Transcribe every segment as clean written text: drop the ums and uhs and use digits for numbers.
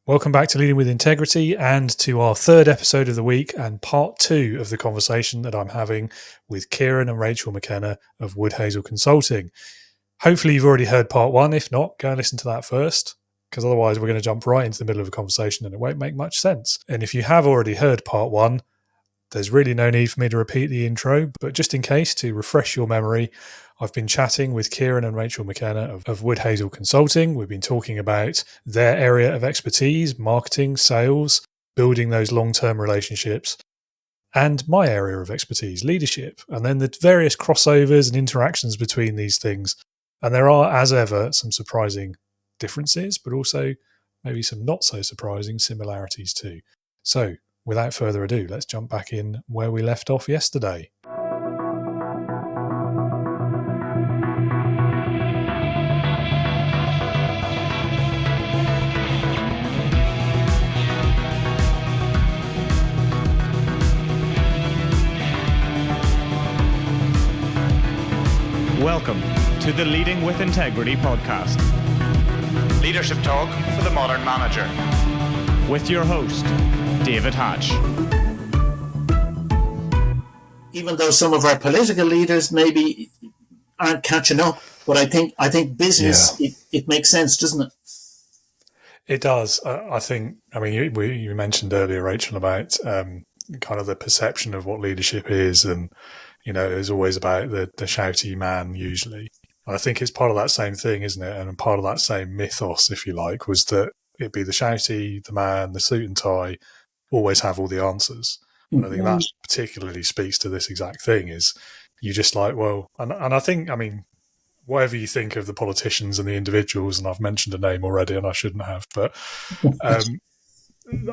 Welcome back to Leading with Integrity and to our third episode of the week and part 2 of the conversation that I'm having with Ciaran and Rachel McKenna of Woodhazel Consulting. Hopefully you've already heard part 1. If not, go and listen to that first, because otherwise we're going to jump right into the middle of a conversation and it won't make much sense. And if you have already heard part 1, there's really no need for me to repeat the intro, but just in case, to refresh your memory, I've been chatting with Ciaran and Rachel McKenna of Woodhazel Consulting. We've been talking about their area of expertise, marketing, sales, building those long-term relationships, and my area of expertise, leadership, and then the various crossovers and interactions between these things. And there are, as ever, some surprising differences, but also maybe some not so surprising similarities too. So, without further ado, let's jump back in where we left off yesterday. Welcome to the Leading with Integrity podcast. Leadership talk for the modern manager. With your host, David Hatch. Even though some of our political leaders maybe aren't catching up, but I think business, it makes sense, doesn't it? It does. I think, you mentioned earlier, Rachel, about kind of the perception of what leadership is, and it's always about the shouty man usually. And I think it's part of that same thing, isn't it? And part of that same mythos, if you like, was that it'd be the shouty, the man, the suit and tie, always have all the answers. And I think that particularly speaks to this exact thing, is you just like, well, and I think, whatever you think of the politicians and the individuals, and I've mentioned a name already and I shouldn't have, but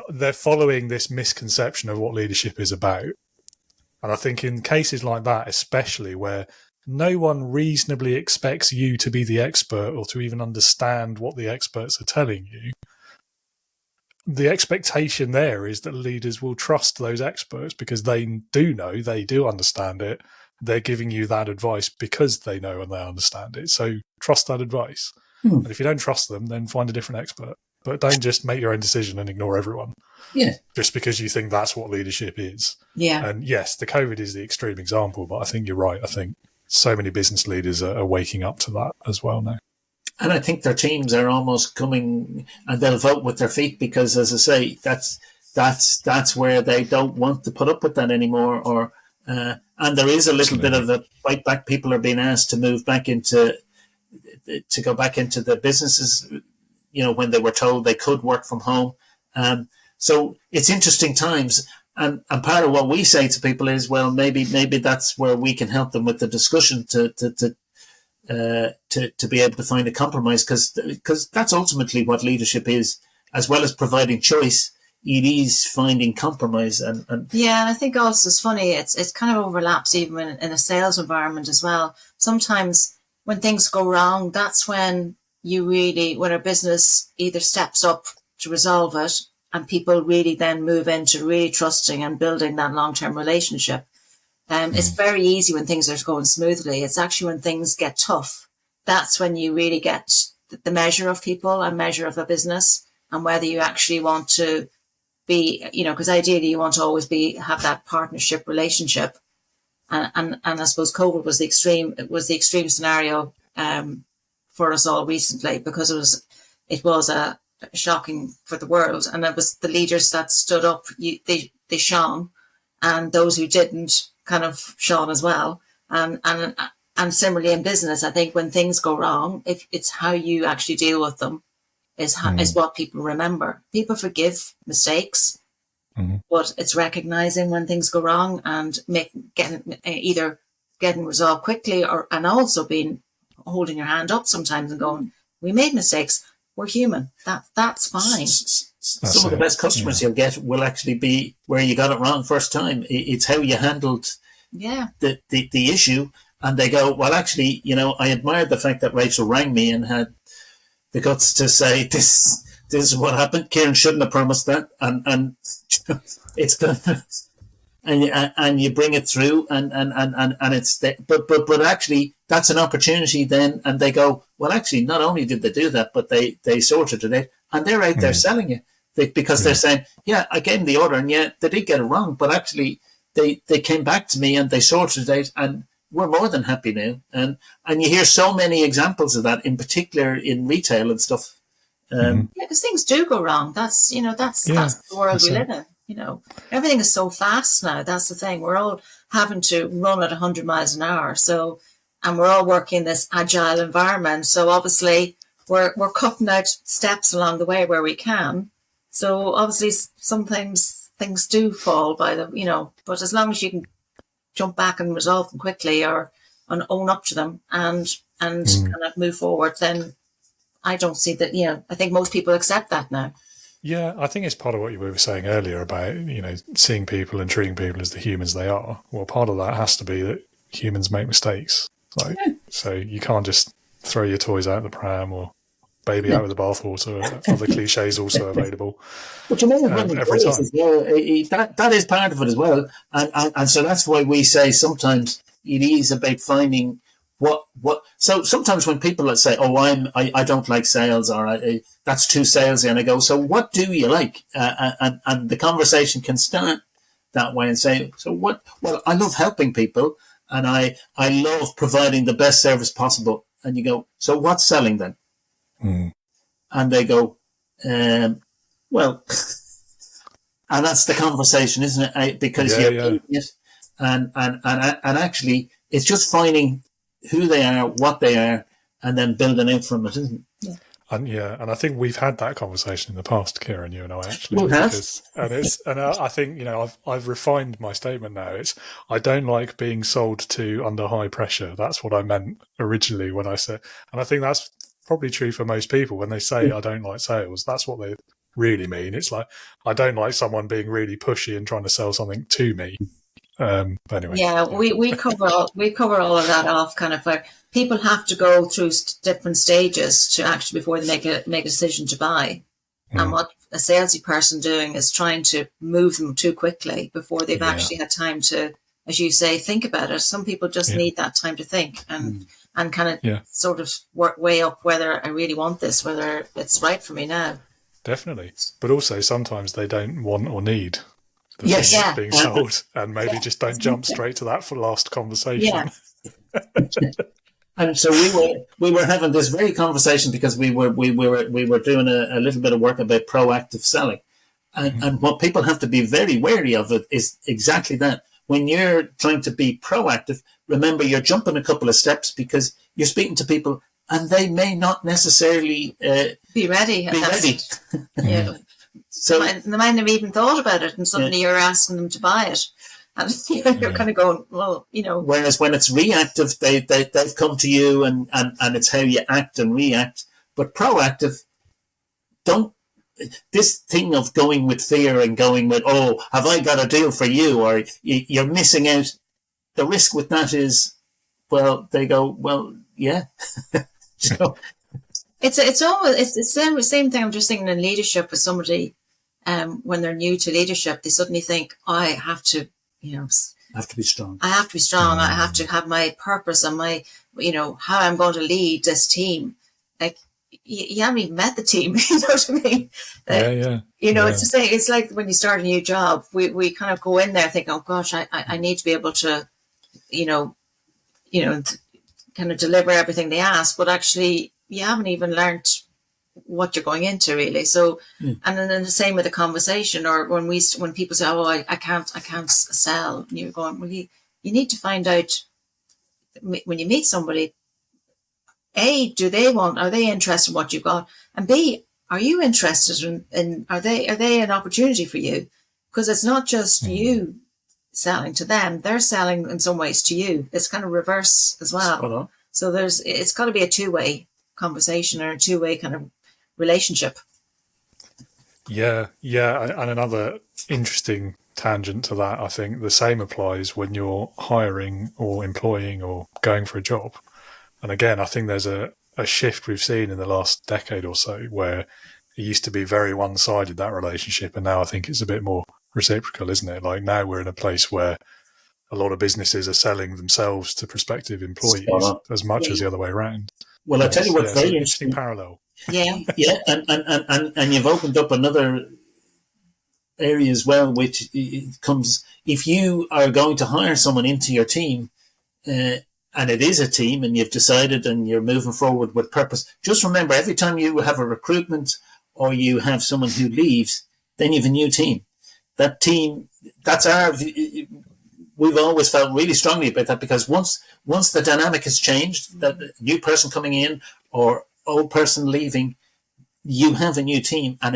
they're following this misconception of what leadership is about. And I think in cases like that, especially where no one reasonably expects you to be the expert or to even understand what the experts are telling you, the expectation there is that leaders will trust those experts because they do know, they do understand it. They're giving you that advice because they know and they understand it. So trust that advice. And if you don't trust them, then find a different expert. But don't just make your own decision and ignore everyone. Yeah. Just because you think that's what leadership is. Yeah. And yes, the COVID is the extreme example, but I think you're right. I think so many business leaders are waking up to that as well now. And I think their teams are almost coming, and they'll vote with their feet because, as I say, that's where they don't want to put up with that anymore. Or and there is a little bit of a fight back. People are being asked to move back to go back into the businesses, when they were told they could work from home. So it's interesting times. And part of what we say to people is, well, maybe that's where we can help them with the discussion to be able to find a compromise, because that's ultimately what leadership is, as well as providing choice. It is finding compromise. And I think also it's funny. It's kind of overlaps even in a sales environment as well. Sometimes when things go wrong, that's when when a business either steps up to resolve it, and people really then move into really trusting and building that long-term relationship. It's very easy when things are going smoothly. It's actually when things get tough, that's when you really get the measure of people and measure of a business, and whether you actually want to be, because ideally you want to always have that partnership relationship. And I suppose COVID was the extreme scenario for us all recently, because it was a shocking for the world, and it was the leaders that stood up, they shone, and those who didn't kind of shone as well. And similarly in business, I think when things go wrong, if it's how you actually deal with them is what people remember. People forgive mistakes, but it's recognizing when things go wrong and either getting resolved quickly, and also holding your hand up sometimes and going, we made mistakes. We're human. That's fine. Some of the best customers you'll get will actually be where you got it wrong first time. It's how you handled the issue. And they go, well, actually, I admired the fact that Rachel rang me and had the guts to say, this is what happened. Ciaran shouldn't have promised that. And it's good. And you bring it through and it's there. But actually that's an opportunity then, and they go, well, actually not only did they do that, but they sorted it out, and they're out there selling you. because they're saying, yeah, I gave them the order, and yeah, they did get it wrong, but actually they came back to me and they sorted it out, and we're more than happy now. And you hear so many examples of that, in particular in retail and stuff. Because things do go wrong. That's the world we live in. Everything is so fast now. That's the thing. We're all having to run at 100 miles an hour. So, and we're all working in this agile environment. So obviously we're cutting out steps along the way where we can. So obviously sometimes things do fall by but as long as you can jump back and resolve them quickly and own up to them and kind of move forward, then I don't see that, I think most people accept that now. Yeah, I think it's part of what you were saying earlier about, seeing people and treating people as the humans they are. Well, part of that has to be that humans make mistakes. So you can't just throw your toys out the pram or baby out with the bathwater. Other cliches also available. But every time. As well, that is part of it as well. And so that's why we say sometimes it is about finding so sometimes when people say, oh, I don't like sales, or that's too salesy, and I go, so what do you like? And the conversation can start that way and say, so what? Well, I love helping people, and I love providing the best service possible. And you go, so what's selling then? And they go, well, and that's the conversation, isn't it? Because you're doing it, and actually it's just finding who they are, what they are, and then building out from it, isn't it? And I think we've had that conversation in the past, Ciaran, you and I actually. We have. I think I've refined my statement now. I don't like being sold to under high pressure. That's what I meant originally when I said, and I think that's probably true for most people when they say I don't like sales. That's what they really mean. It's like I don't like someone being really pushy and trying to sell something to me. But anyway, we cover all of that off, kind of like people have to go through different stages to actually before they make a decision to buy. And what a salesy person doing is trying to move them too quickly before they've actually had time to, as you say, think about it. Some people just need that time to think and kind of sort of work way up whether I really want this, whether it's right for me now. Definitely, but also sometimes they don't want or need the being sold, and maybe just don't jump straight to that for last conversation. And so we were having this very conversation because we were doing a little bit of work about proactive selling, and what people have to be very wary of it is exactly that. When you're trying to be proactive, remember you're jumping a couple of steps because you're speaking to people and they may not necessarily be ready. So they might have even thought about it, and suddenly you're asking them to buy it, and you're kind of going, well, Whereas when it's reactive, they've come to you, and it's how you act and react. But proactive, this thing of going with fear and going with, oh, have I got a deal for you, or you're missing out. The risk with that is, well, they go, well, yeah. So it's the same thing. I'm just thinking in leadership with somebody. When they're new to leadership, they suddenly think, I have to, I have to be strong. I have to be strong. I have to have my purpose and my, how I'm going to lead this team. Like, you haven't even met the team. You know what I mean? It's the same. It's like when you start a new job, we kind of go in there thinking, oh gosh, I need to be able to, kind of deliver everything they ask, but actually you haven't even learned what you're going into really. So, and then the same with the conversation, or when people say, oh, I can't sell, and you're going, well, you need to find out when you meet somebody, A, are they interested in what you've got? And B, are you interested in are they an opportunity for you? Because it's not just you selling to them, they're selling in some ways to you. It's kind of reverse as well. So it's got to be a two-way conversation or a two-way kind of relationship. Yeah. And another interesting tangent to that, I think the same applies when you're hiring or employing or going for a job. And again, I think there's a shift we've seen in the last decade or so where it used to be very one-sided, that relationship, and now I think it's a bit more reciprocal, isn't it? Like now we're in a place where a lot of businesses are selling themselves to prospective employees as much as the other way around. Well, I tell you what's very interesting parallel. Yeah, and you've opened up another area as well, which comes if you are going to hire someone into your team, and it is a team, and you've decided and you're moving forward with purpose. Just remember, every time you have a recruitment or you have someone who leaves, then you have a new team. That team, we've always felt really strongly about that, because once the dynamic has changed, that new person coming in or old person leaving, you have a new team, and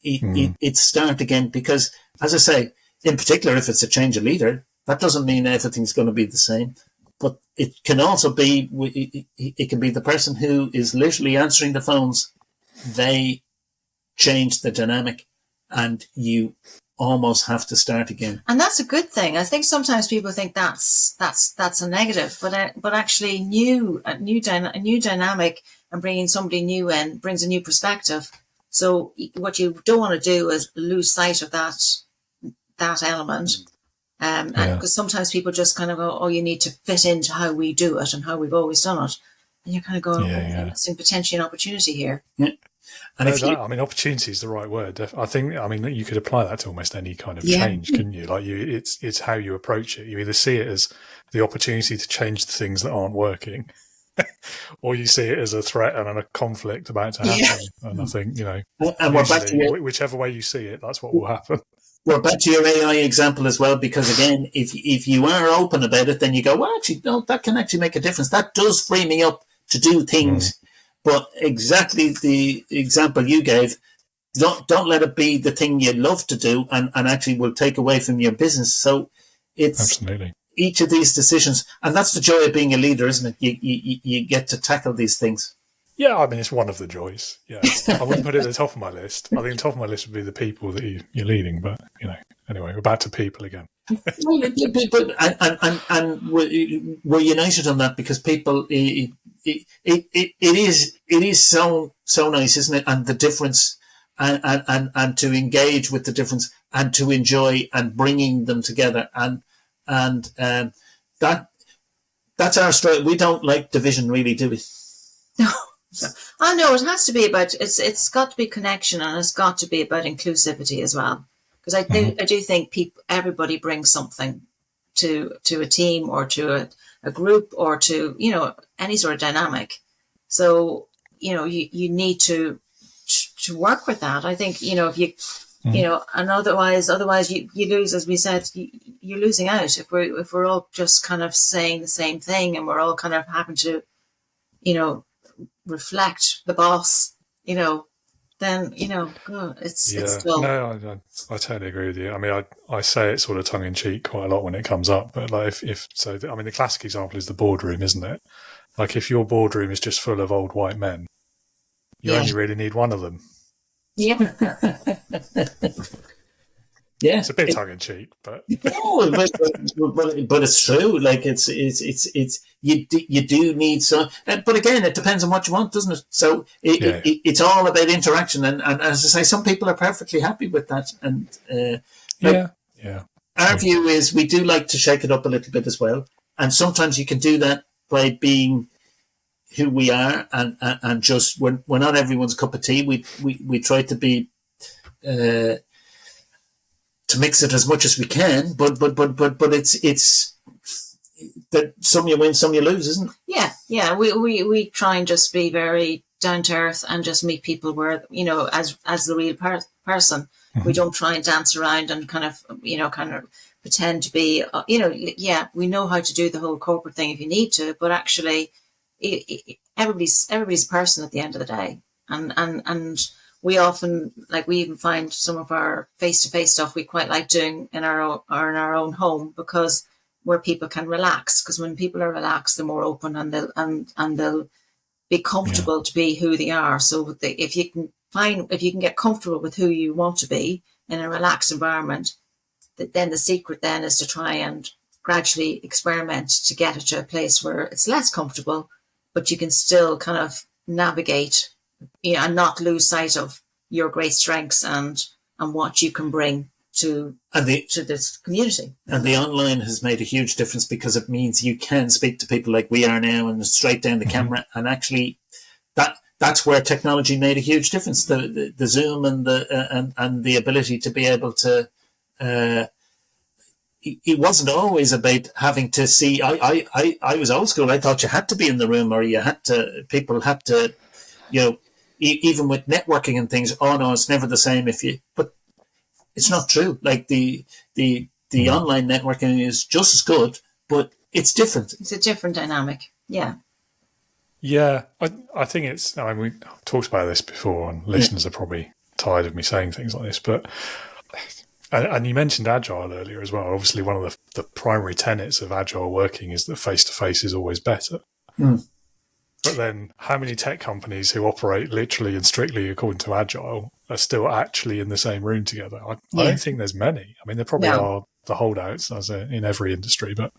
it's start again. Because, as I say, in particular, if it's a change of leader, that doesn't mean everything's going to be the same. But it can also be, it can be the person who is literally answering the phones. They change the dynamic, and you almost have to start again. And that's a good thing. I think sometimes people think that's a negative, but actually a new dynamic and bringing somebody new in brings a new perspective. So what you don't want to do is lose sight of that element. And because sometimes people just kind of go, oh, you need to fit into how we do it and how we've always done it. And you're kind of going, that's potentially an opportunity here. Yeah. And opportunity is the right word. I think, you could apply that to almost any kind of change, couldn't you? Like it's how you approach it. You either see it as the opportunity to change the things that aren't working, or you see it as a threat and a conflict about to happen. Yeah. And I think, and we're back to whichever way you see it, that's what will happen. Well, back to your AI example as well, because again, if you are open about it, then you go, well, actually, no, that can actually make a difference. That does free me up to do things. But exactly the example you gave, don't let it be the thing you love to do and actually will take away from your business. So it's absolutely each of these decisions, and that's the joy of being a leader, isn't it? You get to tackle these things. Yeah, it's one of the joys. Yeah, I wouldn't put it at the top of my list. I think the top of my list would be the people that you're leading. But anyway, we're back to people again. Well, and we're united on that, because people. It is so nice, isn't it? And the difference, and to engage with the difference, and to enjoy and bringing them together, and that's our story. We don't like division, really, do we? No. I know it has to be about it's got to be connection, and it's got to be about inclusivity as well. Because I do think everybody brings something to a team or to a group or to any sort of dynamic. So you need to work with that. I think if you and otherwise you lose, as we said, you're losing out if we're all just kind of saying the same thing, and we're all kind of having to reflect the boss, then it's dull. No, I totally agree with you. I say it sort of tongue in cheek quite a lot when it comes up, but like the classic example is the boardroom, isn't it? Like if your boardroom is just full of old white men, you only really need one of them. Yeah. Yeah, it's a bit tongue in cheek, but no, but it's true. Like it's you do need some, but again, it depends on what you want, doesn't it? So it's all about interaction, and as I say, some people are perfectly happy with that, and Our view is we do like to shake it up a little bit as well, and sometimes you can do that by being who we are, and just we're not everyone's cup of tea. We try to be. To mix it as much as we can, but it's that some you win, some you lose, isn't it? Yeah. We try and just be very down to earth and just meet people where as the real person. Mm-hmm. We don't try and dance around and kind of pretend to be. We know how to do the whole corporate thing if you need to, but actually, everybody's a person at the end of the day, and. We often, we even find some of our face-to-face stuff we quite like doing in our own home, because where people can relax. Because when people are relaxed, they're more open, and they'll be comfortable to be who they are. So if you can get comfortable with who you want to be in a relaxed environment, then the secret then is to try and gradually experiment to get it to a place where it's less comfortable, but you can still kind of navigate. And not lose sight of your great strengths and what you can bring to this community. And the online has made a huge difference, because it means you can speak to people like we are now and straight down the camera, and actually that's where technology made a huge difference. The Zoom and the ability to be able to. It wasn't always about having to see. I was old school. I thought you had to be in the room, or people had to, even with networking and things. Oh no, it's never the same but it's not true. Like the online networking is just as good, but it's different. It's a different dynamic. Yeah. Yeah, I think we talked about this before, and listeners are probably tired of me saying things like this, but and you mentioned agile earlier as well. Obviously, one of the primary tenets of agile working is that face-to-face is always better. But then how many tech companies who operate literally and strictly according to agile are still actually in the same room together? I don't think there's many. I mean, there probably are the holdouts in every industry, but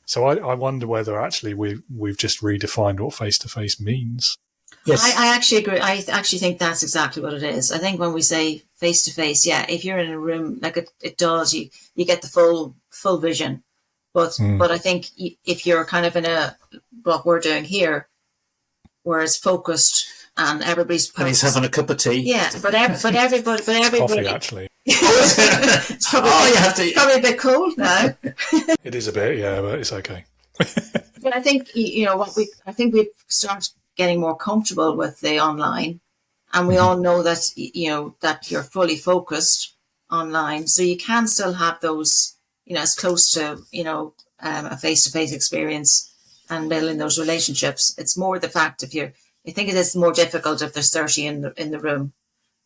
so I wonder whether actually we've just redefined what face-to-face means. Yes. I actually agree. I actually think that's exactly what it is. I think when we say face-to-face, if you're in a room, like it does, you get the full vision. But I think if you're kind of in what we're doing here, where it's focused and everybody's and he's having a cup of tea. Yeah, but everybody, Coffee actually. It's probably a bit cold now. It is a bit, yeah, but it's okay. But I think I think we've started getting more comfortable with the online, and we all know that that you're fully focused online, so you can still have those as close to a face-to-face experience and building those relationships. It's more the fact I think it is more difficult if there's 30 in the room,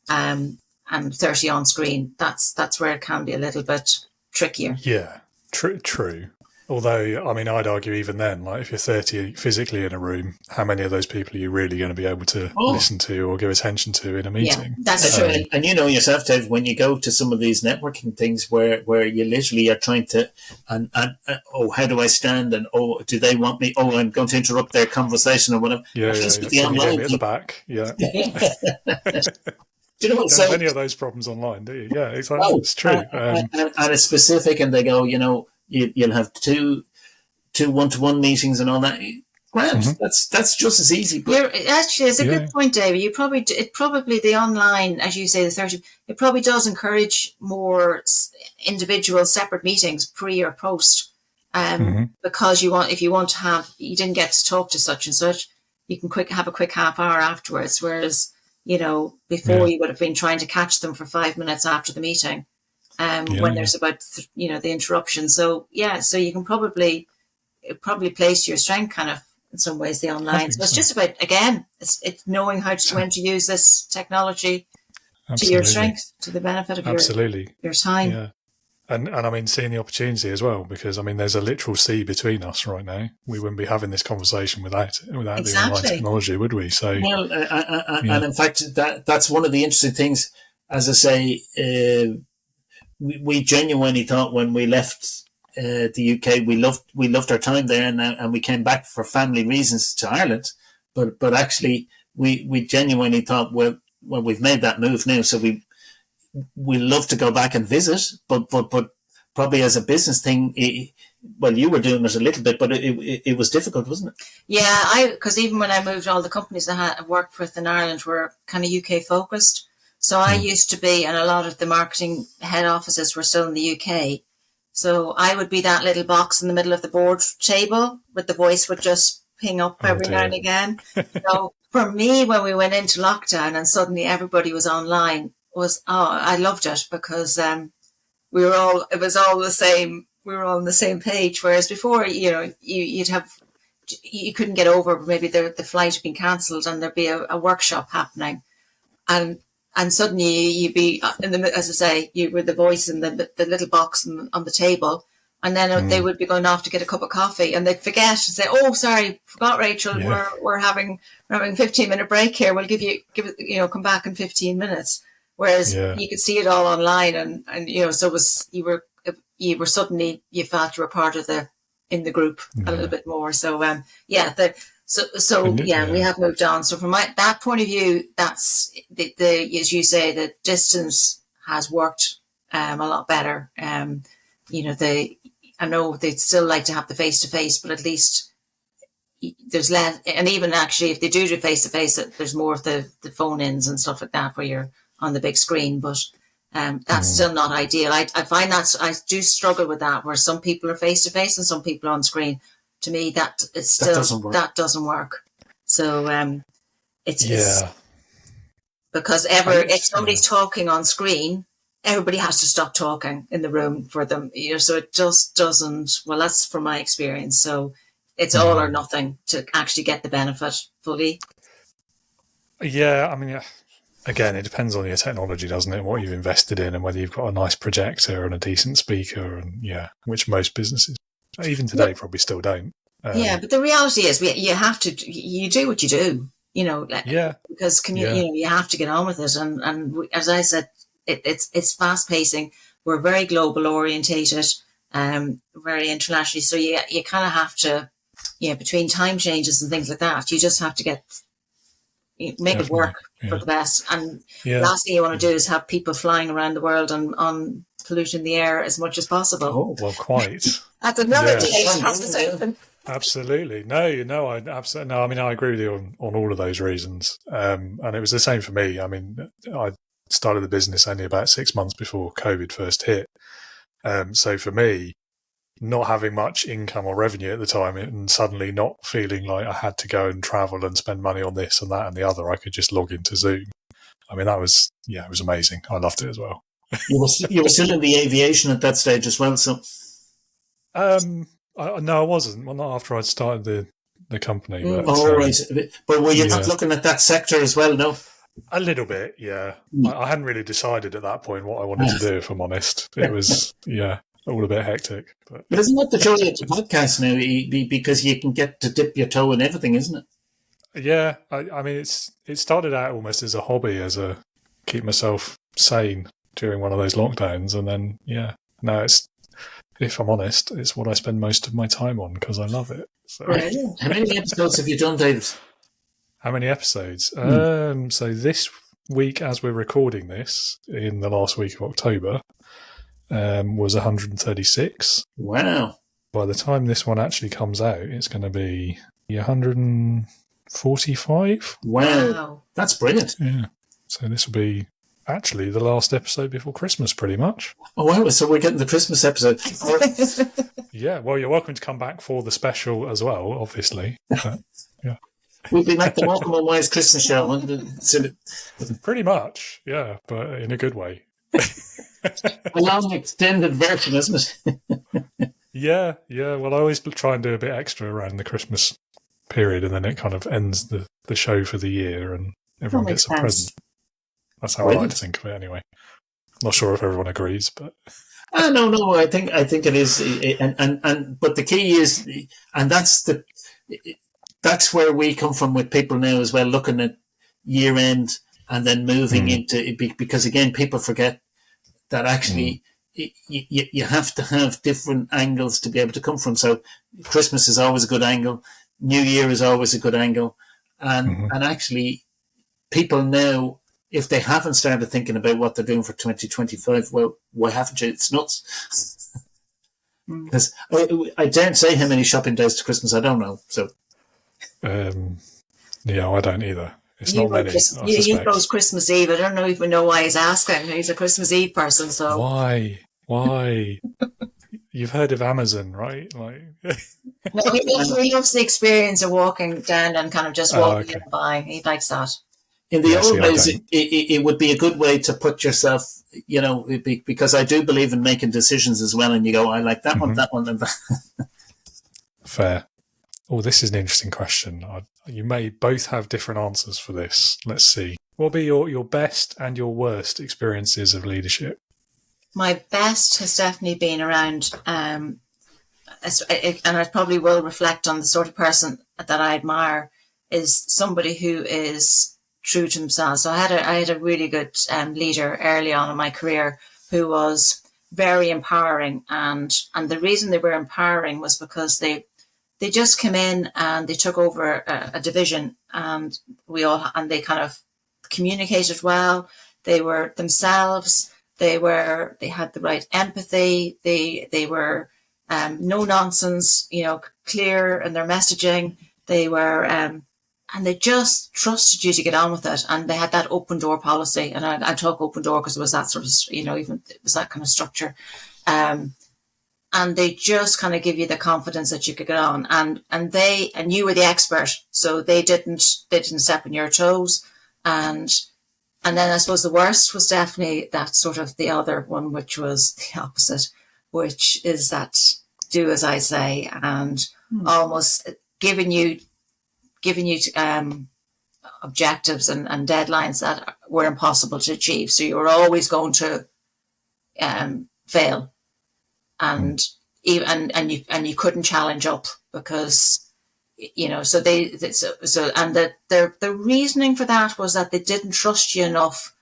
and 30 on screen. That's where it can be a little bit trickier. Yeah, true. Although, I mean, I'd argue even then, like if you're 30 physically in a room, how many of those people are you really going to be able to listen to or give attention to in a meeting? Yeah, that's true. And you know yourself, Dave, when you go to some of these networking things where you literally are trying to, and how do I stand? And do they want me? I'm going to interrupt their conversation or whatever. Yeah, the online at the back. Yeah. Do you know what? Don't have any of those problems online, do you? Yeah, exactly. It's true. And it's specific, and they go, you'll have two one-to-one meetings and all that. Grand. That's just as easy. But actually, it's a good point, David. It probably the online, as you say, the 30. It probably does encourage more individual separate meetings pre or post, because if you want to have, you didn't get to talk to such and such, you can have a quick half hour afterwards. Whereas before you would have been trying to catch them for 5 minutes after the meeting. When there's about the interruption, so you can probably plays to your strength kind of in some ways the online. So it's just about it's knowing when to use this technology to your strength, to the benefit of your time. Yeah, and I mean seeing the opportunity as well, because I mean there's a literal sea between us right now. We wouldn't be having this conversation without the online technology, would we? So and in fact that's one of the interesting things. As I say. We genuinely thought when we left the UK, we loved our time there, and we came back for family reasons to Ireland. But actually, we genuinely thought, well, we've made that move now, so we love to go back and visit. But probably as a business thing, you were doing it a little bit, but it was difficult, wasn't it? Yeah, because even when I moved, all the companies I worked with in Ireland were kind of UK focused. So I used to be, and a lot of the marketing head offices were still in the UK. So I would be that little box in the middle of the board table, with the voice would just ping up every now and again. So for me, when we went into lockdown and suddenly everybody was online, I loved it, because it was all the same. We were all on the same page. Whereas before, you couldn't get over, maybe the flight had been cancelled and there'd be a workshop happening, and suddenly you'd be as I say, you were the voice in the little box on the table, and then they would be going off to get a cup of coffee, and they'd forget and say, "Oh, sorry, forgot, Rachel. Yeah. We're having 15-minute break here. We'll give it, come back in 15 minutes." Whereas you could see it all online, and so it was you were suddenly, you felt you were part of in the group a little bit more. So we have moved on. So from that point of view, that's as you say, the distance has worked a lot better. I know they'd still like to have the face to face, but at least there's less, and even actually if they do face to face, there's more of the phone ins and stuff like that where you're on the big screen. But that's still not ideal. I find that I do struggle with that, where some people are face to face and some people are on screen. To me, that doesn't work. So it's because if somebody's talking on screen, everybody has to stop talking in the room for them. So it just doesn't. Well, that's from my experience. So it's all or nothing to actually get the benefit fully. Yeah, I mean, again, it depends on your technology, doesn't it? What you've invested in and whether you've got a nice projector and a decent speaker, and which most businesses, even today, probably still don't. But the reality is, you do what you do, because you have to get on with it. And as I said, it's fast pacing. We're very global orientated, very internationally. So you kind of have to, between time changes and things like that, you just have to make it work for the best. And last thing you want to do is have people flying around the world on polluting the air as much as possible. Oh, well, quite. That's another conversation. Absolutely. No, I absolutely no. I mean, I agree with you on all of those reasons. And it was the same for me. I mean, I started the business only about 6 months before COVID first hit. So for me, not having much income or revenue at the time and suddenly not feeling like I had to go and travel and spend money on this and that and the other, I could just log into Zoom. I mean, that was, it was amazing. I loved it as well. You were still in the aviation at that stage as well, so... No, I wasn't. Well, not after I'd started the company. But, right. But were you not looking at that sector as well, no? A little bit, yeah. I hadn't really decided at that point what I wanted to do, if I'm honest. It was, all a bit hectic. But isn't that the joy of the podcast now? Because you can get to dip your toe in everything, isn't it? Yeah. I mean, it started out almost as a hobby, keep myself sane during one of those lockdowns. And then, no, it's, if I'm honest, it's what I spend most of my time on because I love it. So. Right. How many episodes have you done, David? How many episodes? So this week, as we're recording this, in the last week of October, was 136. Wow. By the time this one actually comes out, it's going to be 145. Wow. That's brilliant. Yeah. So this will be actually the last episode before Christmas, pretty much. Oh, wow. So we're getting the Christmas episode. Yeah. Well, you're welcome to come back for the special as well, obviously. But, yeah. We'll be like the Malcolm and Wise Christmas show. Pretty much, yeah, but in a good way. A long extended version, isn't it? Yeah. Well, I always try and do a bit extra around the Christmas period, and then it kind of ends the show for the year, and everyone gets a present. That's how I like to think of it, anyway. Not sure if everyone agrees, but no. I think it is, and but the key is, and that's where we come from with people now as well, looking at year end and then moving into, because again, people forget that actually you have to have different angles to be able to come from. So Christmas is always a good angle. New Year is always a good angle. And actually people now, if they haven't started thinking about what they're doing for 2025, well, why haven't you? It's nuts. Because I daren't say how many shopping days to Christmas. I don't know. So, I don't either. It's not many. He goes Christmas Eve. I don't even know why he's asking. He's a Christmas Eve person, so why? You've heard of Amazon, right? Like, no, he loves the experience of walking down and kind of just walking by. He likes that. In the old days, it would be a good way to put yourself, because I do believe in making decisions as well. And you go, I like that one, that one, and that. Fair. Oh, this is an interesting question. You may both have different answers for this. Let's see. What will be your best and your worst experiences of leadership? My best has definitely been around, and I probably will reflect on the sort of person that I admire, is somebody who is true to themselves. So I had a really good leader early on in my career who was very empowering, and the reason they were empowering was because they just came in and they took over a division, and they kind of communicated well. They were themselves. They had the right empathy. They were no nonsense, clear in their messaging. They were, and they just trusted you to get on with it. And they had that open door policy. And I talk open door because it was that sort of, even it was that kind of structure. And they just kind of give you the confidence that you could get on, and you were the expert, so they didn't step on your toes, and then I suppose the worst was definitely that sort of the other one, which was the opposite, which is that do as I say, and almost giving you objectives and deadlines that were impossible to achieve, so you were always going to fail. And you couldn't challenge up because, so the reasoning for that was that they didn't trust you enough,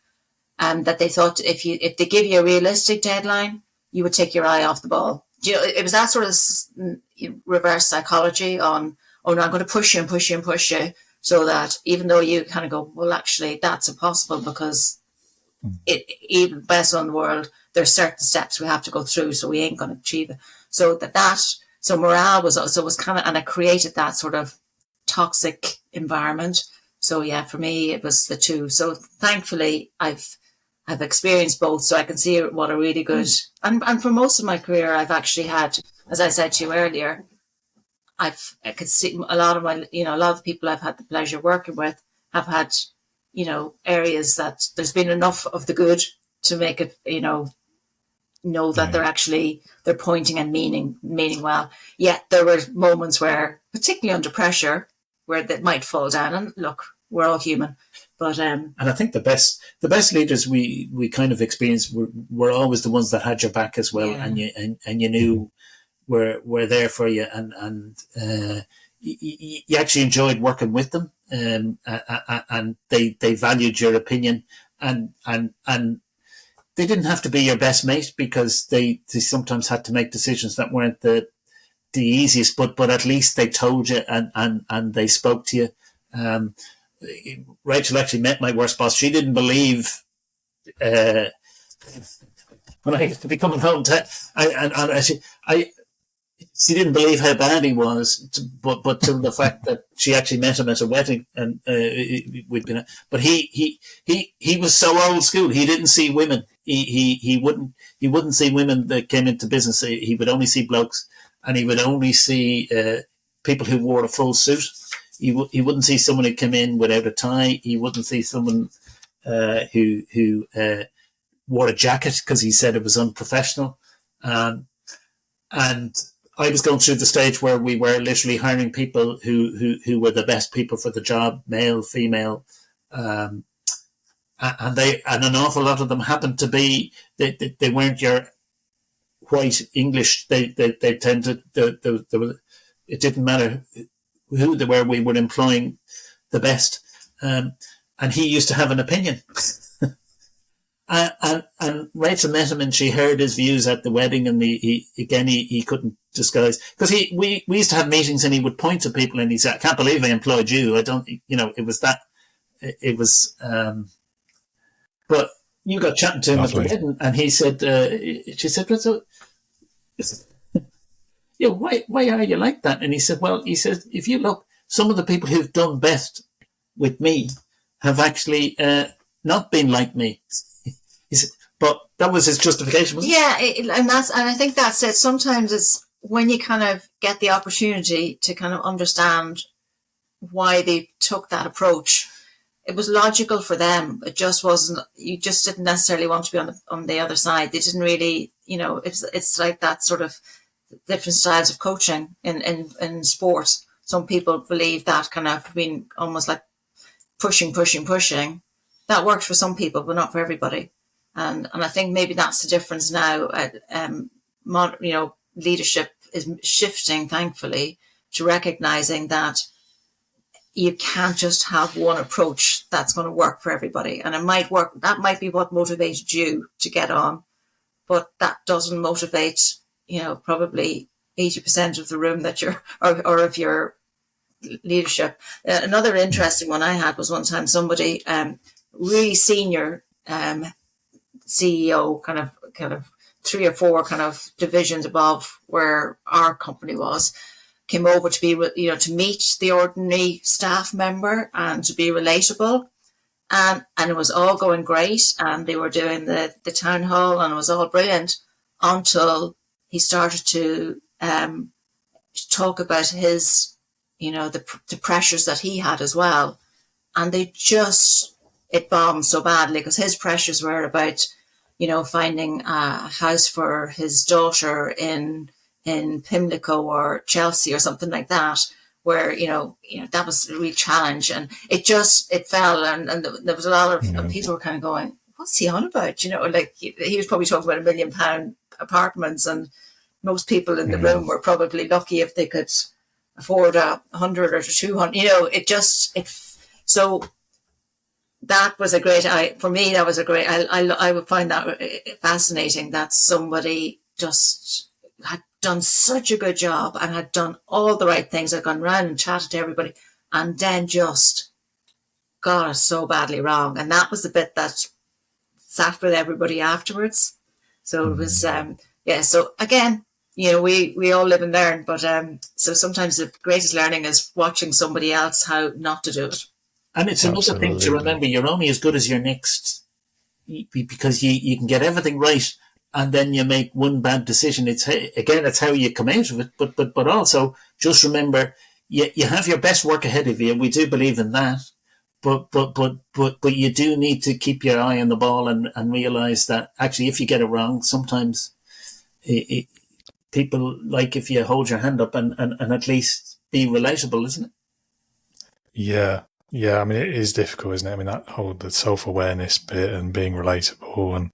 and that they thought if they give you a realistic deadline, you would take your eye off the ball. It was that sort of reverse psychology on, oh no, I'm going to push you and push you and push you, so that even though you kind of go, well, actually that's impossible because even best in the world, there's certain steps we have to go through, so we ain't going to achieve it. So so morale was kind of, and it created that sort of toxic environment. So yeah, for me, it was the two. So thankfully, I've experienced both, so I can see what a really good, and for most of my career, I've actually had, as I said to you earlier, I could see a lot of the people I've had the pleasure working with have had, areas that there's been enough of the good to make it, know that they're pointing and meaning well. Yet there were moments where, particularly under pressure, where that might fall down. And look, we're all human, but and I think the best leaders we kind of experienced were always the ones that had your back as well, and you knew were there for you, and you actually enjoyed working with them, and they valued your opinion, and they didn't have to be your best mate, because they sometimes had to make decisions that weren't the easiest, but at least they told you, and they spoke to you. Rachel actually met my worst boss. She didn't believe when I used to be coming home she didn't believe how bad he was, but to the fact that she actually met him at a wedding, and we'd been. But he was so old school. He didn't see women. He wouldn't see women that came into business. He would only see blokes, and he would only see people who wore a full suit. He wouldn't see someone who came in without a tie. He wouldn't see someone who wore a jacket because he said it was unprofessional. And I was going through the stage where we were literally hiring people who were the best people for the job, male, female, and an awful lot of them happened to be they weren't your white English. They tended it didn't matter who they were. We were employing the best, and he used to have an opinion. And Rachel met him, and she heard his views at the wedding, and he couldn't disguise, because we used to have meetings, and he would point to people and he said, "I can't believe I employed you. I don't," it was that, it was. But you got chatting to him at the wedding, and he said, she said, "So, why are you like that?" And he said, "Well," he said, "if you look, some of the people who've done best with me have actually not been like me." He said, but that was his justification, wasn't it? Yeah, and I think that's it. Sometimes it's when you kind of get the opportunity to kind of understand why they took that approach. It was logical for them. It just wasn't. You just didn't necessarily want to be on the other side. They didn't really, it's like that sort of different styles of coaching in sport. Some people believe that kind of being almost like pushing. That works for some people, but not for everybody. And I think maybe that's the difference now. Leadership is shifting, thankfully, to recognizing that you can't just have one approach that's going to work for everybody. And it might work. That might be what motivated you to get on, but that doesn't motivate, probably 80% of the room that you're, or of your leadership. Another interesting one I had was one time somebody, really senior, CEO, kind of 3 or 4 kind of divisions above where our company was, came over to be, to meet the ordinary staff member and to be relatable. And it was all going great. And they were doing the town hall and it was all brilliant until he started to talk about his, the pressures that he had as well. And it bombed so badly because his pressures were about, finding a house for his daughter in Pimlico or Chelsea or something like that, where, that was a real challenge. And it fell and there was a lot of and people were kind of going, what's he on about? Like he was probably talking about £1 million apartments, and most people in the room were probably lucky if they could afford 100 or 200, so that was for me, that was a great, I would find that fascinating that somebody just had done such a good job and had done all the right things, had gone around and chatted to everybody, and then just got it so badly wrong. And that was the bit that sat with everybody afterwards. So it was, so again, we all live and learn, but so sometimes the greatest learning is watching somebody else how not to do it. And it's another thing to remember, you're only as good as your next, because you can get everything right and then you make one bad decision. It's how you come out of it. But also just remember, you have your best work ahead of you. We do believe in that. But you do need to keep your eye on the ball and realize that actually if you get it wrong, sometimes people like if you hold your hand up and at least be relatable, isn't it? Yeah. Yeah, I mean, it is difficult, isn't it? I mean, the self-awareness bit and being relatable, and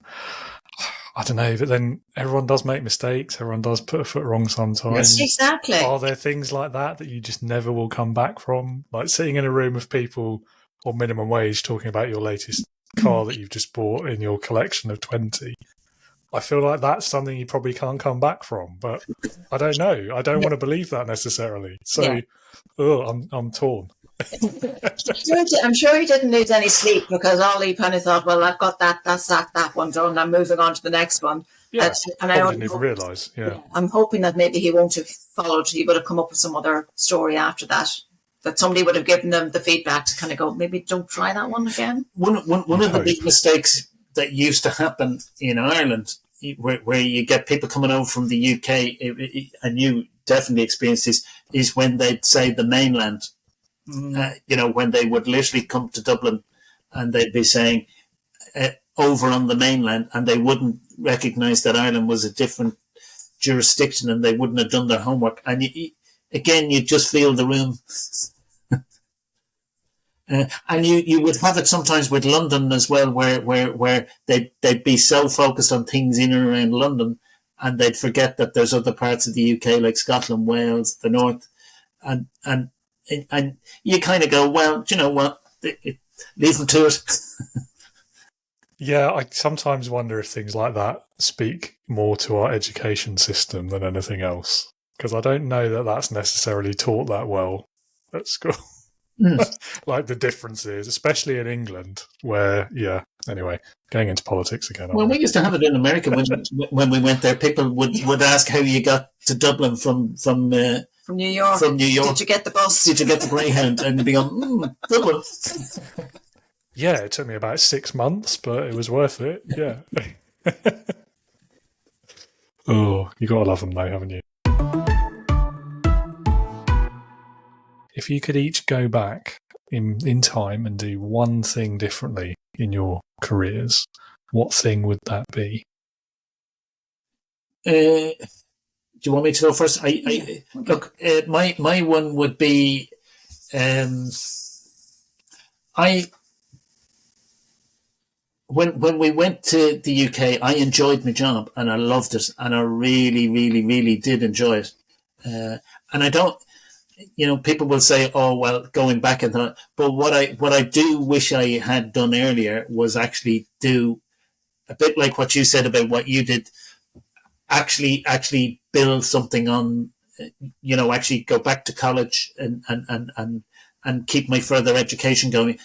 I don't know, but then everyone does make mistakes. Everyone does put a foot wrong sometimes. Yes, exactly. Are there things like that you just never will come back from? Like sitting in a room of people on minimum wage talking about your latest car that you've just bought in your collection of 20. I feel like that's something you probably can't come back from, but I don't know. I don't want to believe that necessarily. So, I'm torn. I'm sure he didn't lose any sleep because all he kind of thought, well, I've got that one done. I'm moving on to the next one. Yeah, and I didn't even realise. Yeah, I'm hoping that maybe he won't have followed. He would have come up with some other story after that. That somebody would have given them the feedback to kind of go, maybe don't try that one again. One of the big mistakes that used to happen in Ireland, where you get people coming over from the UK, and you definitely experienced this, is when they'd say the mainland. When they would literally come to Dublin and they'd be saying over on the mainland, and they wouldn't recognise that Ireland was a different jurisdiction and they wouldn't have done their homework. And you just feel the room. And you would have it sometimes with London as well, where they'd be so focused on things in and around London, and they'd forget that there's other parts of the UK like Scotland, Wales, the North, and you kind of go, well, do you know what? Leave them to it. Yeah, I sometimes wonder if things like that speak more to our education system than anything else, because I don't know that that's necessarily taught that well at school. Like the differences, especially in England, where, anyway, going into politics again. Well, we used to have it in America when we went there. People would ask how you got to Dublin from New York. From New York. Did you get the bus? Did you get the Greyhound? And you'd be going, Dublin. Yeah, it took me about 6 months, but it was worth it. Yeah. Oh, you got to love them though, haven't you? If you could each go back in time and do one thing differently in your careers, what thing would that be? Do you want me to go first? Look, my one would be, when we went to the UK, I enjoyed my job and I loved it, and I really, really, really did enjoy it. And I don't, people will say, "Oh, well, going back and that," but what I do wish I had done earlier was actually do a bit like what you said about what you did. Actually build something on, actually go back to college and keep my further education going.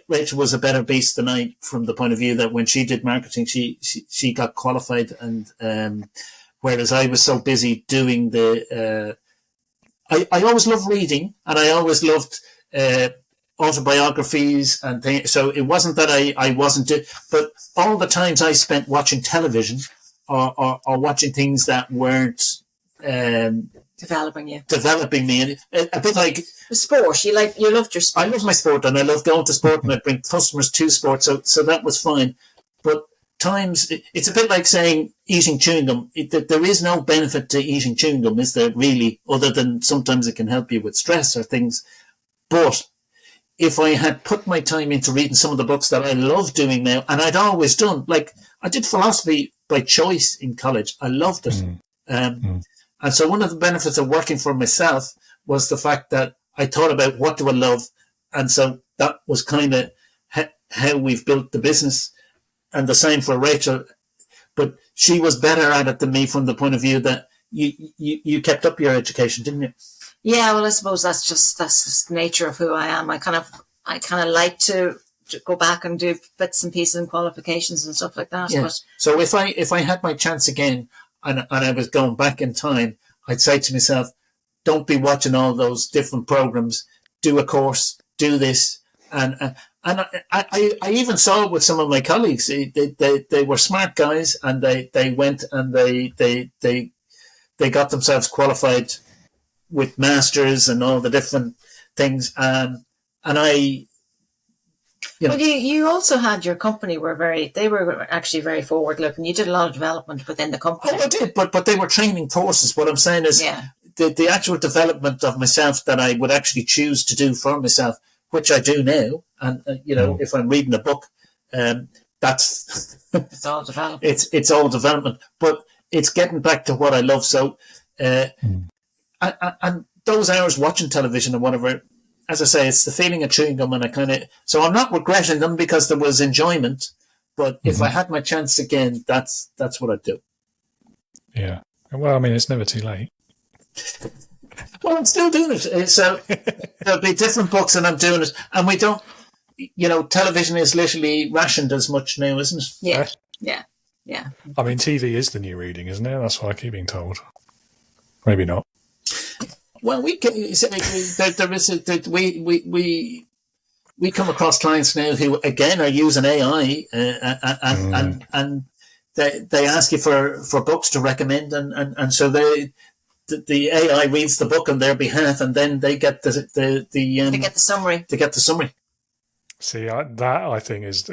Rachel was a better beast than I, from the point of view that when she did marketing, she got qualified, and whereas I was so busy doing the I always loved reading, and I always loved autobiographies and things. So it wasn't that I wasn't but all the times I spent watching television or watching things that weren't developing me, and a bit like sport. You loved your sport. I love my sport, and I love going to sport, and I bring customers to sport. So that was fine. But times it's a bit like saying eating chewing gum. There is no benefit to eating chewing gum, is there really? Other than sometimes it can help you with stress or things. But if I had put my time into reading some of the books that I love doing now, and I'd always done, like I did philosophy by choice in college. I loved it. And so one of the benefits of working for myself was the fact that I thought about what do I love. And so that was kind of how we've built the business. And the same for Rachel. But she was better at it than me from the point of view that you kept up your education, didn't you? Yeah, well, I suppose that's just the nature of who I am. I kind of like to go back and do bits and pieces and qualifications and stuff like that. Yeah. But so if I had my chance again and I was going back in time, I'd say to myself, don't be watching all those different programs. Do a course, do this. And I even saw it with some of my colleagues. They were smart guys, and they went and they got themselves qualified with masters and all the different things. And I, Well, you also had your company they were actually very forward looking. You did a lot of development within the company. Oh, I did, but they were training courses. What I'm saying is the actual development of myself that I would actually choose to do for myself, which I do now. And, if I'm reading a book, that's... It's all development. It's all development. But it's getting back to what I love. So, and those hours watching television or whatever, as I say, it's the feeling of chewing gum, and so I'm not regretting them because there was enjoyment. But if I had my chance again, that's what I'd do. Yeah. Well, I mean, it's never too late. Well, I'm still doing it. So there'll be different books, and I'm doing it. And we don't, television is literally rationed as much now, isn't it? Yeah. Yeah. Yeah. I mean, TV is the new reading, isn't it? That's what I keep being told. Maybe not. Well, we can. We come across clients now who again are using AI, and they ask you for books to recommend, and so the AI reads the book on their behalf, and then they get they get the summary. They get the summary. See, that I think is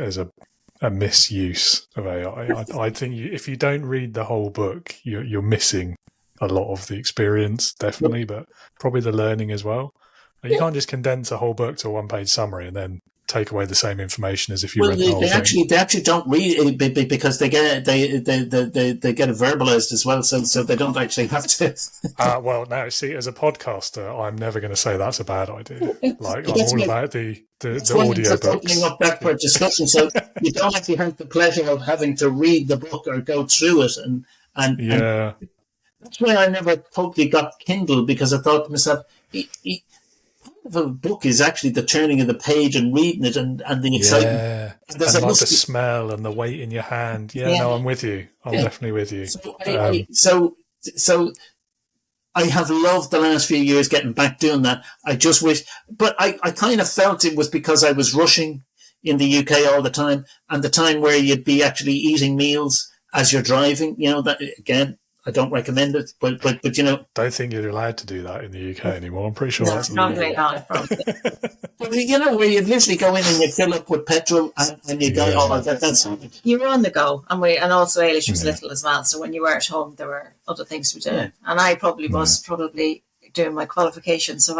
a misuse of AI. I think if you don't read the whole book, you're missing a lot of the experience, definitely, but probably the learning as well. You can't just condense a whole book to a one-page summary and then take away the same information as if you read the whole thing. They actually don't read it because they get it verbalized as well, so they don't actually have to. Well, now see, as a podcaster, I'm never going to say that's a bad idea. Like I'm all about the audio books. Opening up that for discussion, so you don't actually have the pleasure of having to read the book or go through it, and that's why I never totally got Kindle, because I thought to myself, part of a book is actually the turning of the page and reading it and the excitement. Yeah, and like the smell and the weight in your hand. Yeah, no, I'm with you. I'm definitely with you. So I have loved the last few years getting back doing that. I just wish, but I kind of felt it was because I was rushing in the UK all the time, and the time where you'd be actually eating meals as you're driving. That again, I don't recommend it, but don't think you're allowed to do that in the UK anymore. I'm pretty sure no, that's probably not. But where you literally go in and you fill up with petrol and you go, that's you were on the go, and also Ailish was little as well. So when you were at home, there were other things to do, and I probably was doing my qualification. So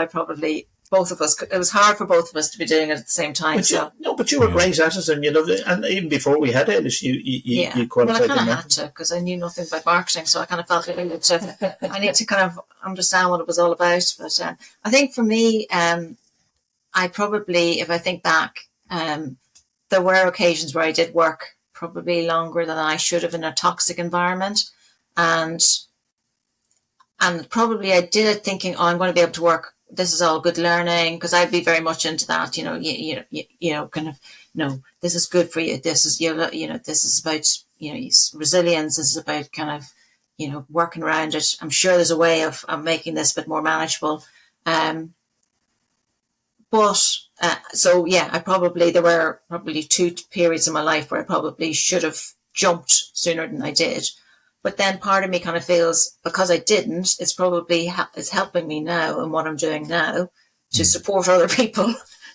both of us, it was hard for both of us to be doing it at the same time. But you were great at it, and you loved it. And even before we had Ailish, you qualified. Well, I kind of had to, because I knew nothing about marketing, so I kind of felt I need to kind of understand what it was all about. But I think for me, I probably, if I think back, there were occasions where I did work probably longer than I should have in a toxic environment, and probably I did it thinking, I'm going to be able to work. This is all good learning, because I'd be very much into that, kind of, this is good for you. This is, this is about, resilience. This is about kind of, working around it. I'm sure there's a way of making this a bit more manageable. There were probably 2 periods in my life where I probably should have jumped sooner than I did. But then part of me kind of feels, because I didn't, it's probably it's helping me now in what I'm doing now to support other people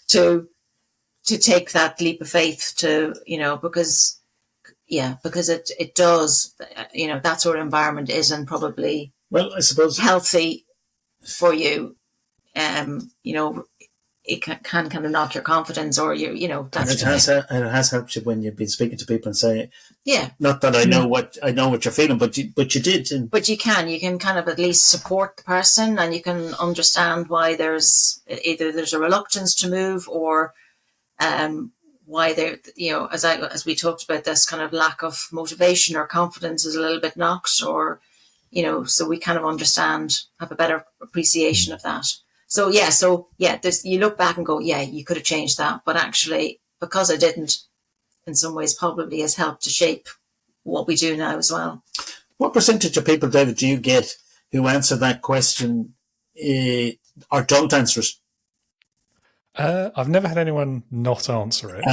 to take that leap of faith because it does, that sort of environment isn't probably, well, I suppose, healthy for you. It can kind of knock your confidence, or it has helped you when you've been speaking to people and saying, yeah, not that I know what you're feeling, but you did. But you can kind of at least support the person, and you can understand why there's a reluctance to move, or why there, as we talked about, this kind of lack of motivation or confidence is a little bit knocked, or so we kind of have a better appreciation of that. So you look back and go, yeah, you could have changed that, but actually, because I didn't, in some ways probably has helped to shape what we do now as well. What percentage of people, David, do you get who answer that question or don't answer it? I've never had anyone not answer it.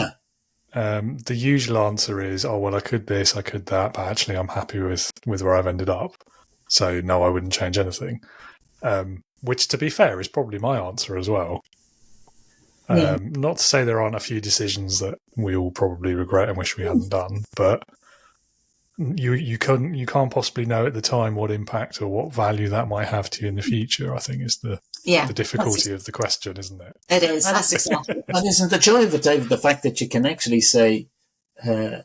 The usual answer is, oh, well, I could this, I could that, but actually I'm happy with where I've ended up. So no, I wouldn't change anything. Which, to be fair, is probably my answer as well. Not to say there aren't a few decisions that we all probably regret and wish we hadn't done, but you can't possibly know at the time what impact or what value that might have to you in the future. I think is the difficulty of the question, isn't it? It is. That's exactly. And isn't the joy of it, David, the fact that you can actually say you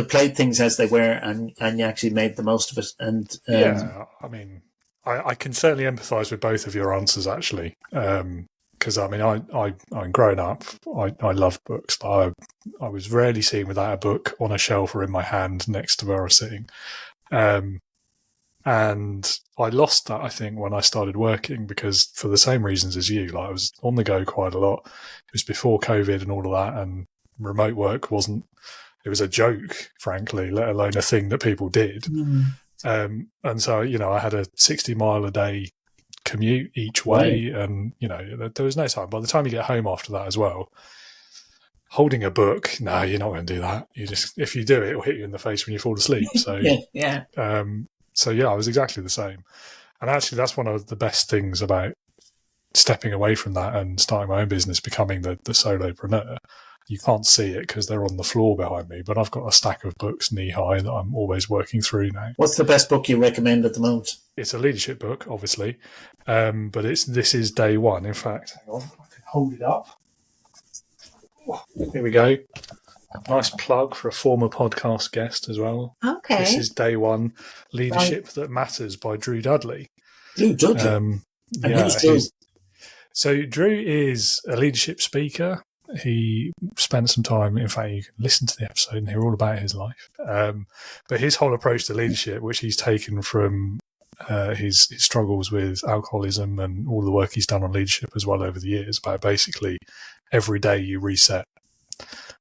played things as they were, and you actually made the most of it. And I mean, I can certainly empathise with both of your answers, actually. Because I'm growing up, I loved books, but I was rarely seen without a book on a shelf or in my hand next to where I was sitting. And I lost that, I think, when I started working, because for the same reasons as you, like I was on the go quite a lot. It was before COVID and all of that, and remote work it was a joke, frankly, let alone a thing that people did. And so, I had a 60-mile-a-day commute each way, and there was no time. By the time you get home after that as well, holding a book, no, you're not going to do that. If you do, it'll hit you in the face when you fall asleep. So I was exactly the same. And actually, that's one of the best things about stepping away from that and starting my own business, becoming the solopreneur. You can't see it because they're on the floor behind me, but I've got a stack of books knee high that I'm always working through now. What's the best book you recommend at the moment? It's a leadership book, obviously, but This is Day One. In fact, hang on, I can hold it up. Here we go. Nice plug for a former podcast guest as well. Okay. This is Day One, Leadership That Matters by Drew Dudley. Drew Dudley? So Drew is a leadership speaker. He spent some time, in fact, you can listen to the episode and hear all about his life. But his whole approach to leadership, which he's taken from his struggles with alcoholism and all the work he's done on leadership as well over the years, about basically every day you reset.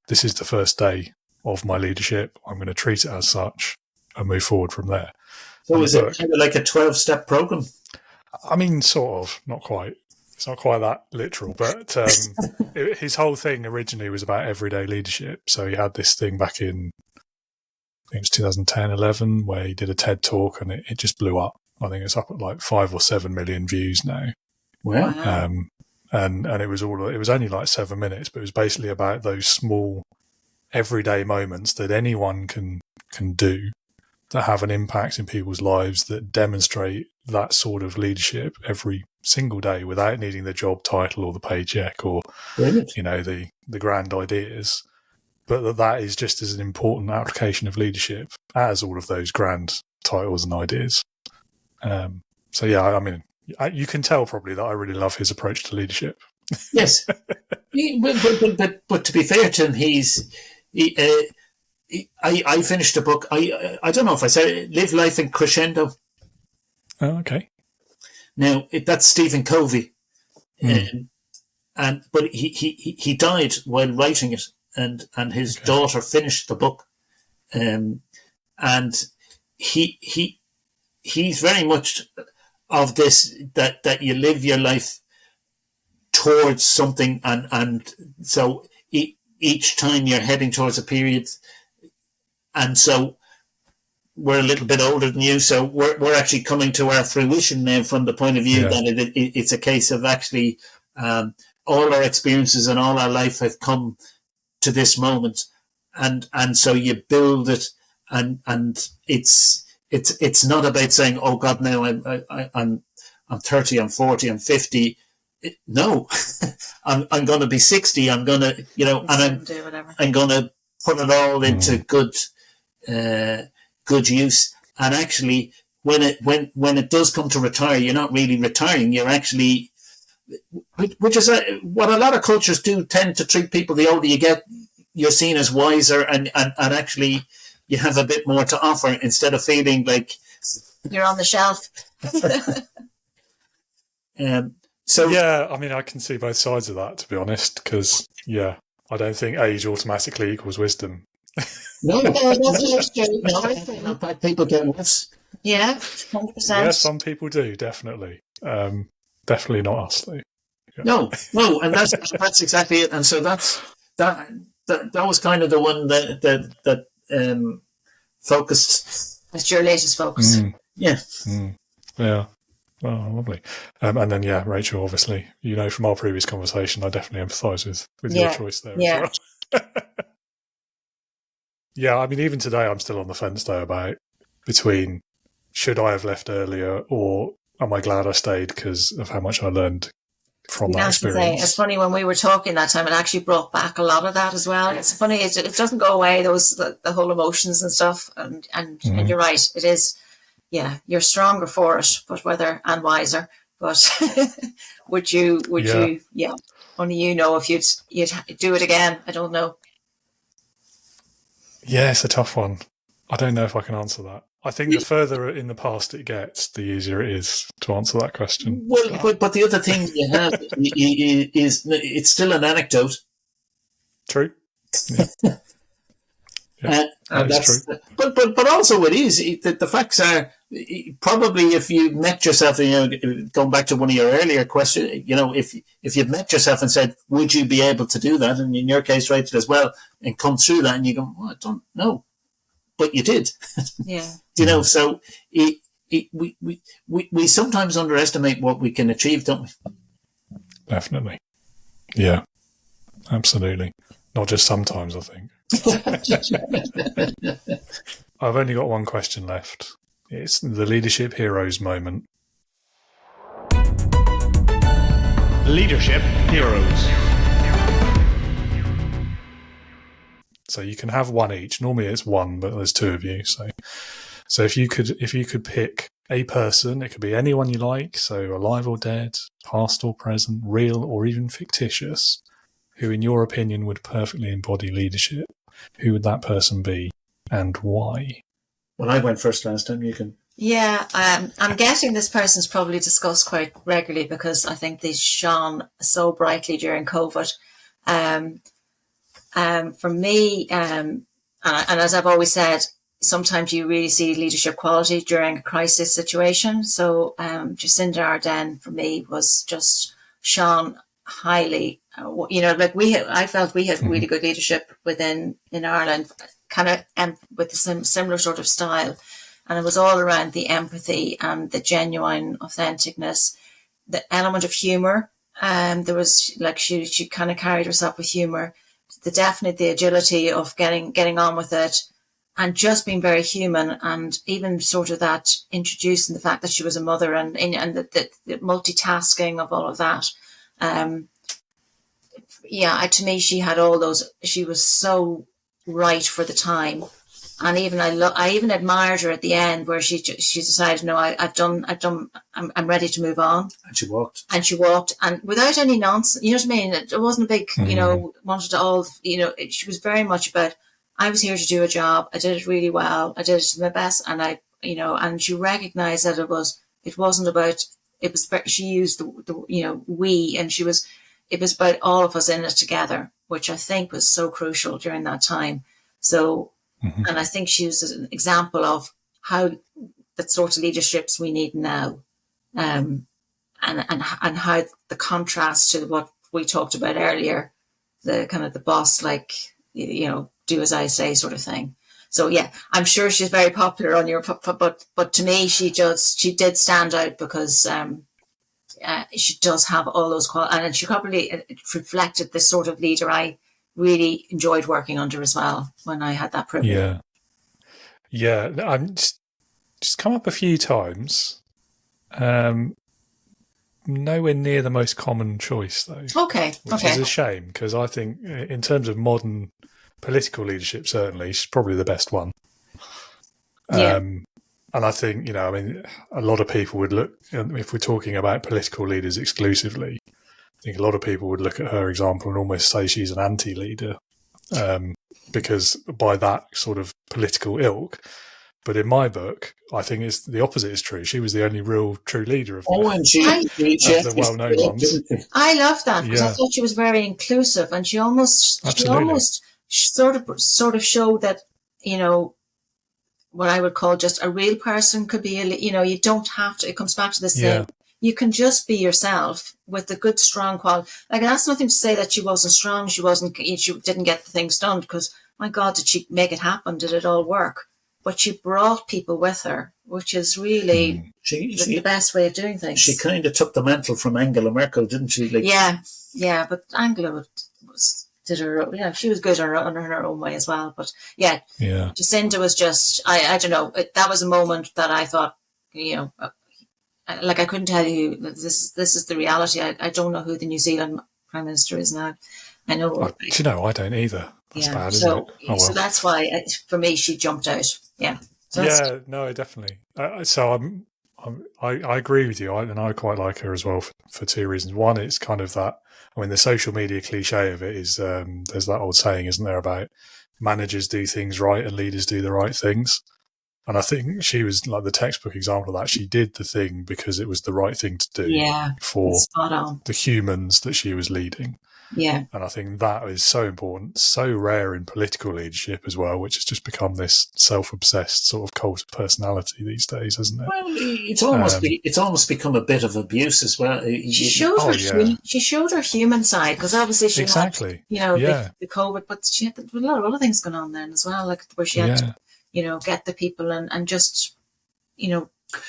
This is the first day of my leadership. I'm going to treat it as such and move forward from there. So is it kind of like a 12-step program? I mean, sort of, not quite. It's not quite that literal, but his whole thing originally was about everyday leadership. So he had this thing back in, I think it was 2010, 11, where he did a TED talk and it just blew up. I think it's up at like 5 or 7 million views now. Wow. And it was only like 7 minutes, but it was basically about those small everyday moments that anyone can do that have an impact in people's lives, that demonstrate that sort of leadership every single day without needing the job title or the paycheck or the grand ideas, but that is just as an important application of leadership as all of those grand titles and ideas. You can tell probably that I really love his approach to leadership. Yes, but to be fair to him, I finished a book. I don't know if I said it, Live Life in Crescendo. Oh, okay. Now that's Stephen Covey, but he died while writing it, and his daughter finished the book, and he's very much of this, that you live your life towards something, and so each time you're heading towards a period, and so we're a little bit older than you, so we're actually coming to our fruition now from the point of view that it's a case of actually all our experiences and all our life have come to this moment, and so you build it, and it's not about saying, oh God, now I'm 30, I'm 40, I'm 50. No, I'm going to be 60. I'm going to, and I'm going to put it all into good use. And actually, when it does come to retire, you're not really retiring. You're actually, which is what a lot of cultures do, tend to treat people. The older you get, you're seen as wiser, and actually you have a bit more to offer, instead of feeling like you're on the shelf. So yeah, I mean, I can see both sides of that, to be honest, because I don't think age automatically equals wisdom. No, that's true. No, people get worse. Yeah, 100%. Yeah, some people do, definitely. Definitely not us, though. Yeah. No, and that's exactly it. And so that was kind of the one that focused. That's your latest focus. Yeah. Yeah. Oh, lovely. And then, Rachel, obviously, from our previous conversation, I definitely empathise with your choice there as well. Yeah, I mean, even today, I'm still on the fence, though, between should I have left earlier, or am I glad I stayed because of how much I learned from that experience? It's funny, when we were talking that time, it actually brought back a lot of that as well. It's funny, it doesn't go away, the whole emotions and stuff, and you're right, it is. Yeah, you're stronger for it, but and wiser. But would you? Yeah, only you know if you'd do it again. I don't know. Yeah, it's a tough one. I don't know if I can answer that. I think the further in the past it gets, the easier it is to answer that question. Well, but the other thing you have is it's still an anecdote. True. Yeah. That's true. But also it is. The facts are, probably if you met yourself, going back to one of your earlier questions, if you've met yourself and said, would you be able to do that? And in your case, Rachel, as well, and come through that, and you go, well, I don't know, but you did. Yeah. So we sometimes underestimate what we can achieve, don't we? Definitely. Yeah, absolutely. Not just sometimes, I think. I've only got one question left. It's the leadership heroes moment. Leadership heroes. So you can have one each. Normally it's one, but there's two of you. So if you could pick a person, it could be anyone you like, so alive or dead, past or present, real or even fictitious, who in your opinion would perfectly embody leadership, who would that person be and why? Well, I went first last time. You can. Yeah, I'm guessing this person's probably discussed quite regularly because I think they shone so brightly during COVID. For me, and as I've always said, sometimes you really see leadership quality during a crisis situation. So Jacinda Ardern for me was just shone highly. I felt we had really good leadership in Ireland, kind of with the similar sort of style, and it was all around the empathy and the genuine authenticness, the element of humour. There was she kind of carried herself with humour, the agility of getting on with it, and just being very human, and even sort of that introducing the fact that she was a mother and the multitasking of all of that. To me, she had all those. She was so right for the time, and even I even admired her at the end where she decided, no, I'm ready to move on. And she walked, and without any nonsense. You know what I mean? It wasn't a big, wanted to all, she was very much about, I was here to do a job. I did it really well. I did it to my best, and and she recognised that it wasn't about. It was. She used the we, and it was about all of us in it together, which I think was so crucial during that time. So, and I think she was an example of how the sort of leaderships we need now, and how the contrast to what we talked about earlier, the kind of the boss, like, do as I say sort of thing. So yeah, I'm sure she's very popular on your, but to me, she did stand out because she does have all those qualities, and she probably reflected the sort of leader I really enjoyed working under as well when I had that privilege. Yeah. I'm just come up a few times. Nowhere near the most common choice, though. Which is a shame, because I think in terms of modern political leadership, certainly she's probably the best one. And I think, a lot of people would look, if we're talking about political leaders exclusively, I think a lot of people would look at her example and almost say she's an anti-leader, because by that sort of political ilk. But in my book, I think it's the opposite is true. She was the only real true leader of the well-known ones. I love that, because I thought she was very inclusive, and she almost sort of showed that, what I would call just a real person could be, you don't have to, it comes back to this thing. You can just be yourself with a good, strong quality. Like, that's nothing to say that she wasn't strong. She didn't get the things done, because, my God, did she make it happen? Did it all work? But she brought people with her, which is really the best way of doing things. She kind of took the mantle from Angela Merkel, didn't she? Yeah, but Angela she was good in her own way as well. But Jacinda was just, I don't know, that was a moment that I thought, like, I couldn't tell you, this is the reality. I don't know who the New Zealand Prime Minister is now. I know. I don't either. That's bad, isn't it? Oh, well. So that's why, for me, she jumped out. Yeah. So no, definitely. So I agree with you, and I quite like her as well for two reasons. One, it's kind of that. The social media cliche of it is there's that old saying, isn't there, about managers do things right and leaders do the right things. And I think she was like the textbook example of that. She did the thing because it was the right thing to do for the humans that she was leading. Yeah. And I think that is so important, so rare in political leadership as well, which has just become this self-obsessed sort of cult of personality these days, hasn't it? Well, it's almost become a bit of abuse as well. She showed her human side, because obviously she had, the COVID, but she had a lot of other things going on then as well, like where she had to, get the people and just,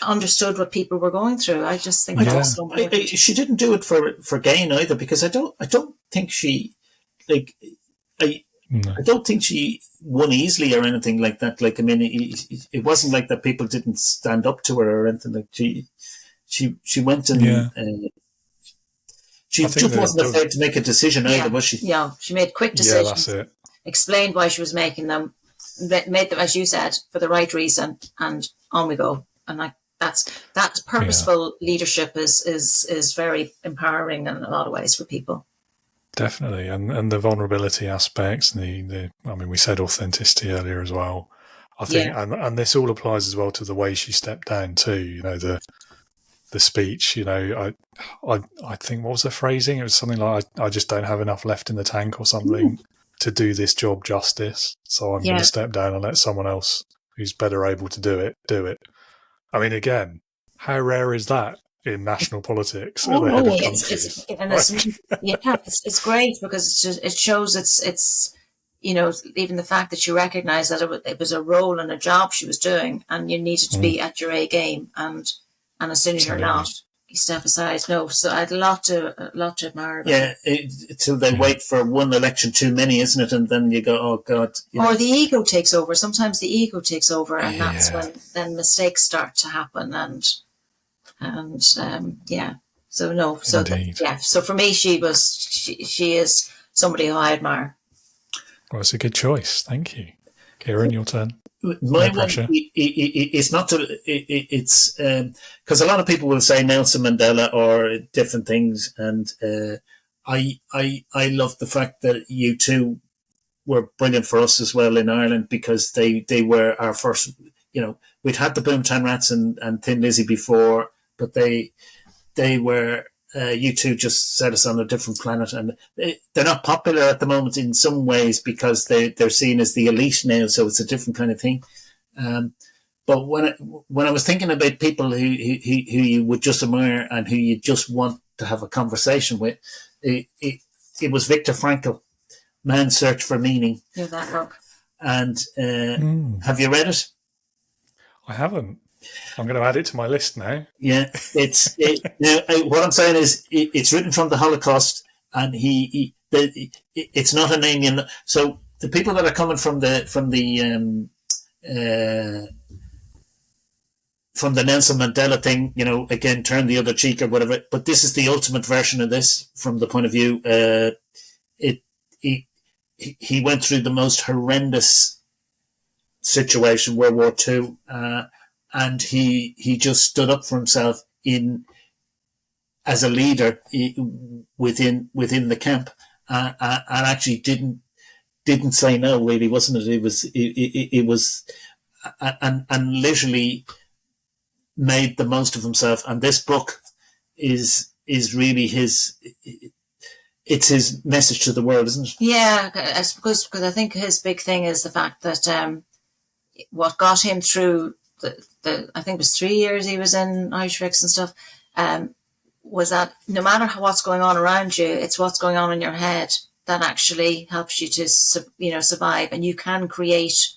understood what people were going through. I just think that's so important. She didn't do it for gain either, because I don't think she I don't think she won easily or anything like that. Like, it wasn't like that people didn't stand up to her or anything. Like, she went and she just wasn't afraid to make a decision either, was she? Yeah, she made quick decisions. Yeah, that's it. Explained why she was making them, made them, as you said, for the right reason, and on we go. And that purposeful leadership is very empowering in a lot of ways for people. Definitely, and the vulnerability aspects, we said authenticity earlier as well. I think, and this all applies as well to the way she stepped down too. The speech. I think, what was the phrasing? It was something like, "I just don't have enough left in the tank" or something to do this job justice. So I'm going to step down and let someone else who's better able to do it. Again, how rare is that in national politics? It's great, because it shows it's even the fact that she recognised that it was a role and a job she was doing, and you needed to be at your A game, and as soon as you're not, you step aside. No, so I had a lot to admire about till they wait for one election too many, isn't it? And then you go, oh God. Or the ego takes over. Sometimes the ego takes over, and that's when then mistakes start to happen. So for me, she is somebody who I admire. Well, it's a good choice. Thank you. Ciaran, your turn. My one is not to. It's because a lot of people will say Nelson Mandela or different things, and I love the fact that U2 were brilliant for us as well in Ireland, because they were our first. We'd had the Boomtown Rats and Thin Lizzy before, but they were. U2 just set us on a different planet, and they're not popular at the moment in some ways because they're seen as the elite now, so it's a different kind of thing. But when I was thinking about people who you would just admire and who you just want to have a conversation with, it was Viktor Frankl, Man's Search for Meaning. Yeah, that book. And have you read it? I haven't. I'm going to add it to my list now. Yeah, what I'm saying is it's written from the Holocaust, and it's not a name. So the people that are coming from the Nelson Mandela thing, again, turn the other cheek or whatever. But this is the ultimate version of this from the point of view. He went through the most horrendous situation, World War II, and he just stood up for himself as a leader within the camp, and actually didn't say no. Really, wasn't it? It was, and literally made the most of himself. And this book is really his. It's his message to the world, isn't it? Yeah, I suppose, because I think his big thing is the fact that what got him through the I think it was 3 years he was in Auschwitz and stuff, was that no matter what's going on around you, it's what's going on in your head that actually helps you to survive, and you can create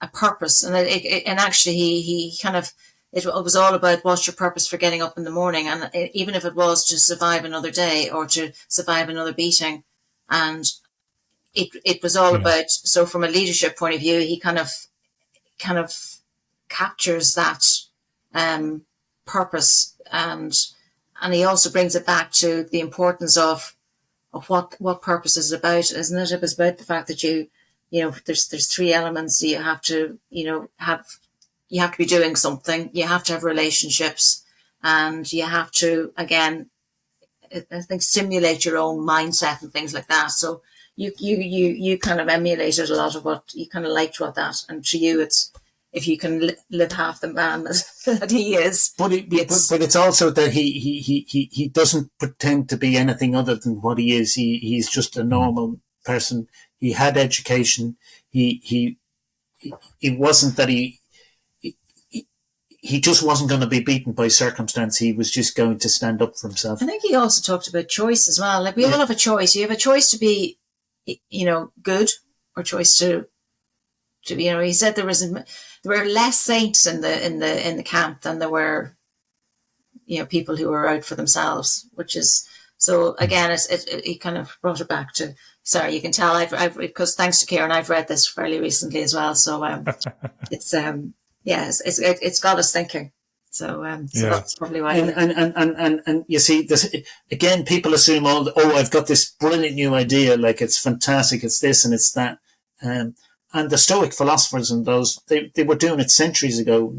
a purpose. And and actually he kind of, it was all about what's your purpose for getting up in the morning, and even if it was to survive another day or to survive another beating, and it was all about. So from a leadership point of view, he kind of captures that purpose, and he also brings it back to the importance of what purpose is about, isn't it? It was about the fact that there's three elements. You have to you have to be doing something. You have to have relationships, and you have to, again, I think, stimulate your own mindset and things like that. So you kind of emulated a lot of what you kind of liked about that, and to you, it's, if you can live half the man that he is. But it's also that he doesn't pretend to be anything other than what he is. He's just a normal person. He had education. It wasn't that he just wasn't going to be beaten by circumstance. He was just going to stand up for himself. I think he also talked about choice as well. Like, we all have a choice. You have a choice to be, good, or choice to he said there were less saints in the camp than there were, people who were out for themselves, which is, so again, he kind of brought it back to, sorry, you can tell I've because thanks to Ciaran, I've read this fairly recently as well. So, it's got us thinking. So that's probably why. And you see this again. People assume, I've got this brilliant new idea, like it's fantastic, it's this and it's that. And the Stoic philosophers and those, they were doing it centuries ago,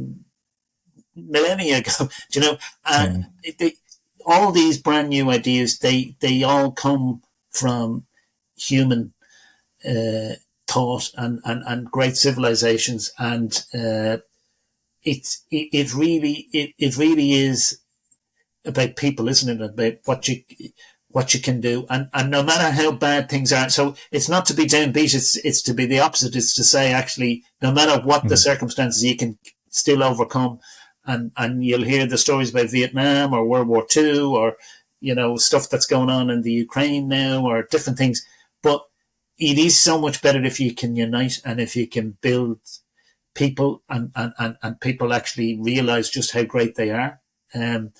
millennia ago. All these brand new ideas, they all come from human thought and great civilizations, and it really is about people, isn't it? About what you can do, and no matter how bad things are. So it's not to be downbeat; it's to be the opposite. It's to say, actually, no matter what the circumstances, you can still overcome. And you'll hear the stories about Vietnam or World War II, or stuff that's going on in the Ukraine now, or different things. But it is so much better if you can unite, and if you can build people, and people actually realize just how great they are. And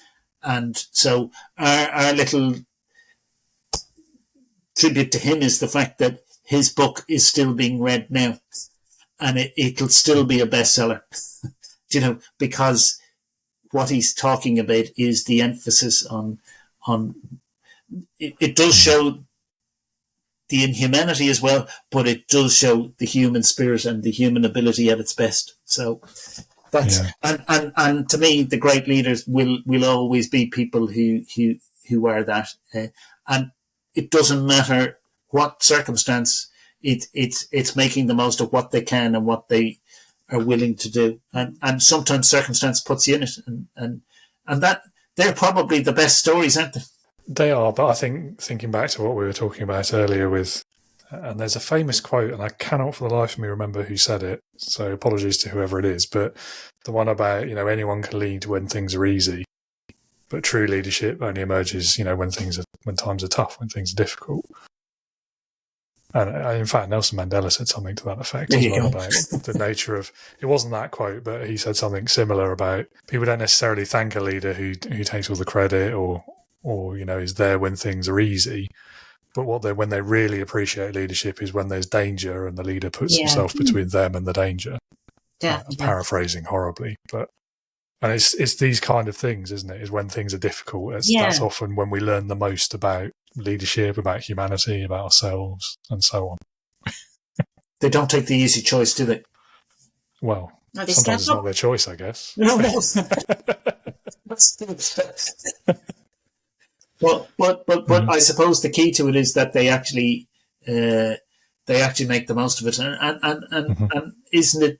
so our little tribute to him is the fact that his book is still being read now, and it'll still be a bestseller, because what he's talking about is the emphasis on it does show the inhumanity as well, but it does show the human spirit and the human ability at its best. So that's and to me, the great leaders will always be people who are that, and it doesn't matter what circumstance. It's making the most of what they can and what they are willing to do, and sometimes circumstance puts you in it, and that they're probably the best stories, aren't they? They are, but I think, thinking back to what we were talking about earlier with And there's a famous quote, and I cannot for the life of me remember who said it, so apologies to whoever it is, but the one about, anyone can lead when things are easy, but true leadership only emerges, when times are tough, when things are difficult. And in fact, Nelson Mandela said something to that effect as well about the nature of, it wasn't that quote, but he said something similar about people don't necessarily thank a leader who takes all the credit or is there when things are easy. But when they really appreciate leadership is when there's danger and the leader puts himself between them and the danger. Paraphrasing horribly, and it's these kind of things, isn't it? Is when things are difficult. That's often when we learn the most about leadership, about humanity, about ourselves, and so on. They don't take the easy choice, do they? Well, sometimes it's not their choice, I guess. No. But I suppose the key to it is that they actually make the most of it, and isn't it?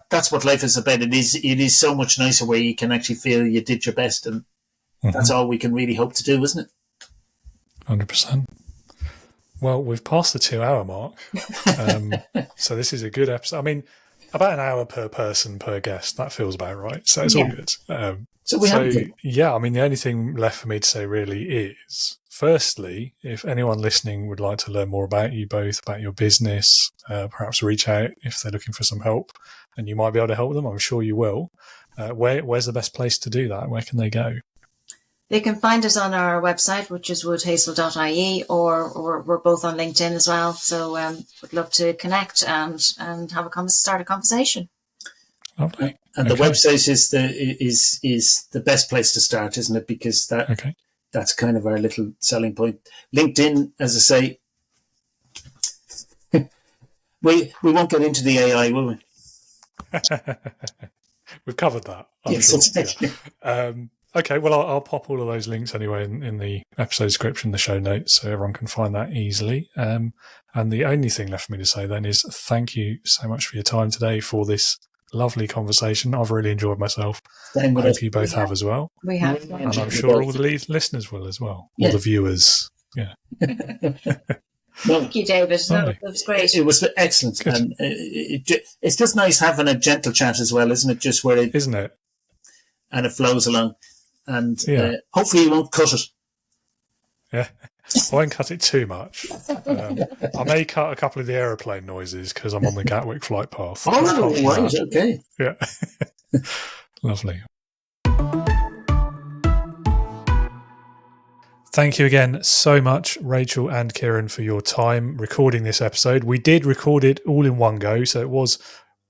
That's what life is about. It is so much nicer where you can actually feel you did your best, and that's all we can really hope to do, isn't it? 100%. Well, we've passed the 2-hour mark, so this is a good episode. I mean, about an hour per person per guest. That feels about right. So it's all good. I mean, the only thing left for me to say really is, firstly, if anyone listening would like to learn more about you both, about your business, perhaps reach out if they're looking for some help, and you might be able to help them. I'm sure you will. Where's the best place to do that? Where can they go? They can find us on our website, which is woodhazel.ie, or we're both on LinkedIn as well. So would love to connect and start a conversation. Lovely. And the website is the best place to start, isn't it? Because that's kind of our little selling point. LinkedIn, as I say, we won't get into the AI, will we? We've covered that. Okay, well, I'll pop all of those links anyway in the episode description, the show notes, so everyone can find that easily. And the only thing left for me to say then is thank you so much for your time today for this lovely conversation. I've really enjoyed myself. I hope you both have as well. We have. And I'm sure all the listeners will as well. All the viewers. Yeah. Thank you, David. That was great. It was excellent. Good. And it's just nice having a gentle chat as well, isn't it? Just where isn't it? And it flows along. And hopefully you won't cut it. Yeah, I won't cut it too much. I may cut a couple of the aeroplane noises because I'm on the Gatwick flight path. Oh, right, okay. Yeah. Lovely. Thank you again so much, Rachel and Ciaran, for your time recording this episode. We did record it all in one go, so it was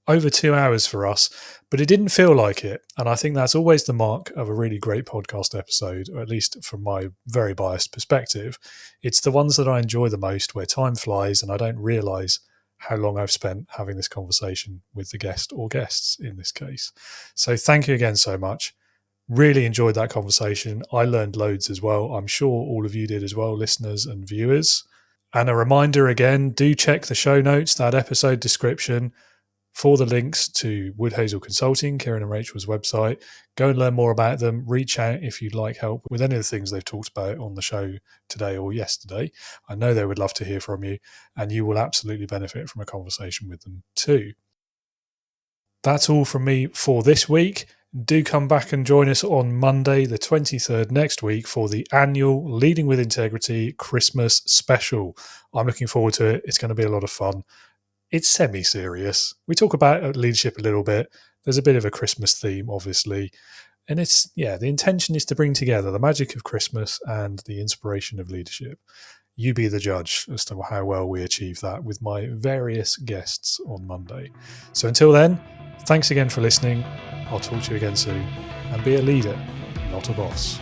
over 2 hours for us, but it didn't feel like it. And I think that's always the mark of a really great podcast episode, or at least from my very biased perspective. It's the ones that I enjoy the most, where time flies and I don't realise how long I've spent having this conversation with the guest or guests in this case. So thank you again so much. Really enjoyed that conversation. I learned loads as well. I'm sure all of you did as well, listeners and viewers. And a reminder again, do check the show notes, that episode description, for the links to Woodhazel Consulting, Ciaran and Rachel's website. Go and learn more about them. Reach out if you'd like help with any of the things they've talked about on the show today or yesterday. I know they would love to hear from you, and you will absolutely benefit from a conversation with them too. That's all from me for this week. Do come back and join us on Monday, the 23rd next week, for the annual Leading with Integrity Christmas special. I'm looking forward to it. It's going to be a lot of fun. It's semi-serious. We talk about leadership a little bit. There's a bit of a Christmas theme, obviously. And the intention is to bring together the magic of Christmas and the inspiration of leadership. You be the judge as to how well we achieve that with my various guests on Monday. So until then, thanks again for listening. I'll talk to you again soon. And be a leader, not a boss.